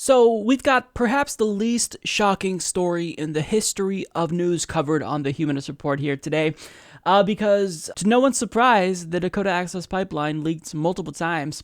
So we've got perhaps the least shocking story in the history of news covered on the Humanist Report here today, because to no one's surprise, the Dakota Access Pipeline leaked multiple times,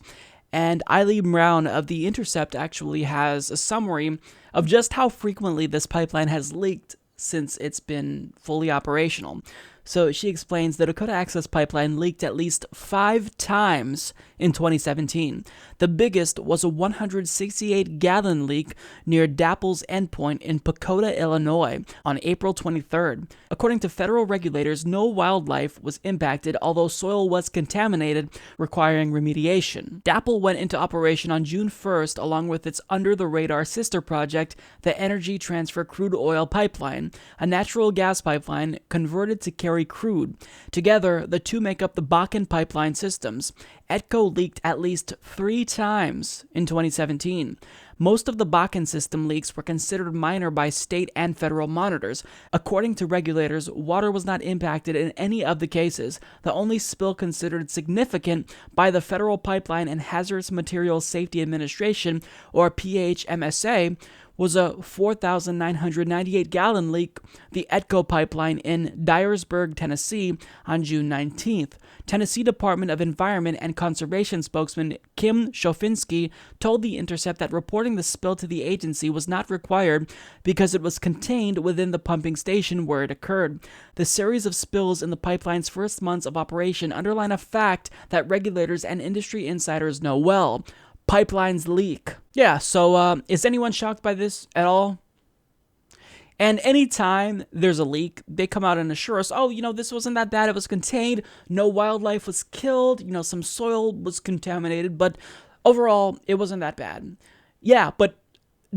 and Eileen Brown of The Intercept actually has a summary of just how frequently this pipeline has leaked since it's been fully operational. So she explains the Dakota Access Pipeline leaked at least 5 times in 2017. The biggest was a 168-gallon leak near Dapple's endpoint in Dakota, Illinois, on April 23rd. According to federal regulators, no wildlife was impacted, although soil was contaminated, requiring remediation. Dapple went into operation on June 1st, along with its under-the-radar sister project, the Energy Transfer Crude Oil Pipeline, a natural gas pipeline converted to carry crude. Together, the two make up the Bakken pipeline systems. ETCO leaked at least 3 times in 2017. Most of the Bakken system leaks were considered minor by state and federal monitors. According to regulators, water was not impacted in any of the cases. The only spill considered significant by the Federal Pipeline and Hazardous Materials Safety Administration, or PHMSA, was a 4,998-gallon leak, the ETCO pipeline in Dyersburg, Tennessee, on June 19th. Tennessee Department of Environment and Conservation spokesman Kim Shofinsky told The Intercept that reporting the spill to the agency was not required because it was contained within the pumping station where it occurred. The series of spills in the pipeline's first months of operation underline a fact that regulators and industry insiders know well. Pipelines leak. Yeah, so is anyone shocked by this at all? And anytime there's a leak, they come out and assure us, oh, this wasn't that bad. It was contained. No wildlife was killed. Some soil was contaminated. But overall, it wasn't that bad. Yeah, but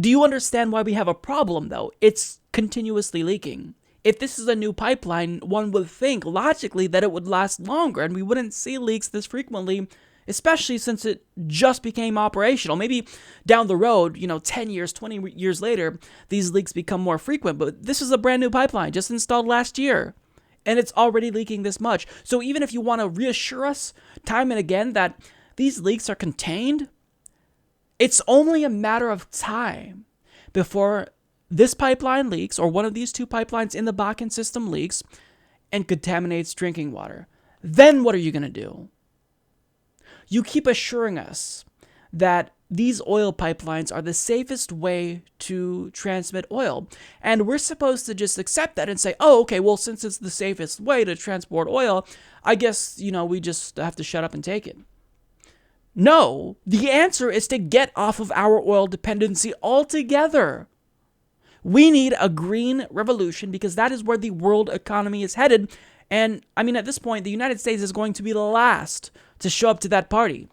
do you understand why we have a problem, though? It's continuously leaking. If this is a new pipeline, one would think logically that it would last longer and we wouldn't see leaks this frequently, especially since it just became operational. Maybe down the road, 10 years, 20 years later, these leaks become more frequent. But this is a brand new pipeline just installed last year, and it's already leaking this much. So even if you want to reassure us time and again that these leaks are contained, it's only a matter of time before this pipeline leaks, or one of these 2 pipelines in the Bakken system leaks and contaminates drinking water. Then what are you going to do? You keep assuring us that these oil pipelines are the safest way to transmit oil. And we're supposed to just accept that and say, oh, okay, well, since it's the safest way to transport oil, I guess, we just have to shut up and take it. No, the answer is to get off of our oil dependency altogether. We need a green revolution because that is where the world economy is headed. And at this point, the United States is going to be the last to show up to that party.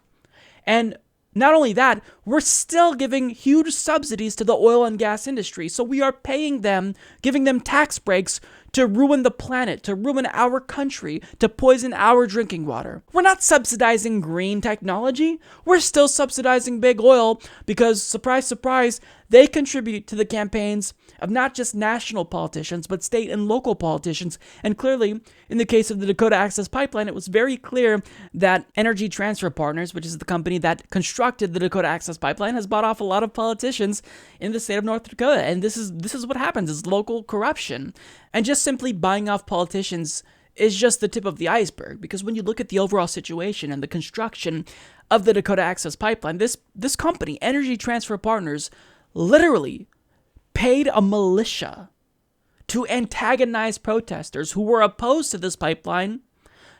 And not only that, we're still giving huge subsidies to the oil and gas industry. So we are paying them, giving them tax breaks to ruin the planet, to ruin our country, to poison our drinking water. We're not subsidizing green technology. We're still subsidizing big oil because, surprise, surprise, they contribute to the campaigns of not just national politicians, but state and local politicians. And clearly, in the case of the Dakota Access Pipeline, it was very clear that Energy Transfer Partners, which is the company that constructed the Dakota Access Pipeline, has bought off a lot of politicians in the state of North Dakota. And this is what happens, is local corruption. And just simply buying off politicians is just the tip of the iceberg, because when you look at the overall situation and the construction of the Dakota Access Pipeline, this company, Energy Transfer Partners, literally paid a militia to antagonize protesters who were opposed to this pipeline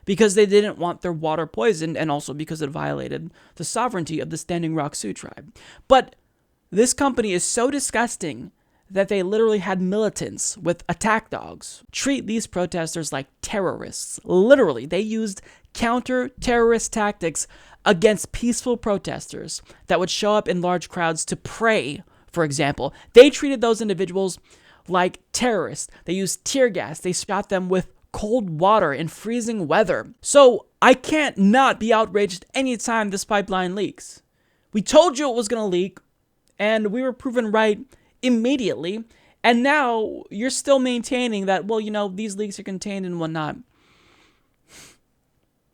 because they didn't want their water poisoned, and also because it violated the sovereignty of the Standing Rock Sioux tribe. But this company is so disgusting that they literally had militants with attack dogs treat these protesters like terrorists. Literally, they used counter-terrorist tactics against peaceful protesters that would show up in large crowds to pray, for example. They treated those individuals like terrorists. They used tear gas. They shot them with cold water in freezing weather. So I can't not be outraged anytime this pipeline leaks. We told you it was going to leak, and we were proven right immediately, and now you're still maintaining that, well, these leaks are contained and whatnot.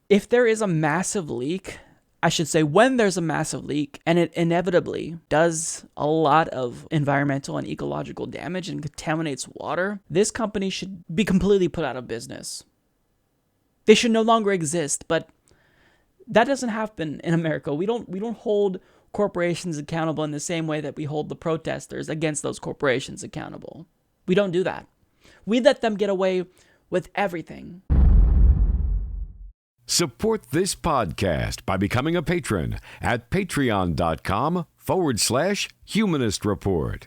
If there is a massive leak, I should say, when there's a massive leak and it inevitably does a lot of environmental and ecological damage and contaminates water, this company should be completely put out of business. They should no longer exist, but that doesn't happen in America. We don't hold corporations accountable in the same way that we hold the protesters against those corporations accountable. We don't do that. We let them get away with everything. Support this podcast by becoming a patron at patreon.com/Humanist Report.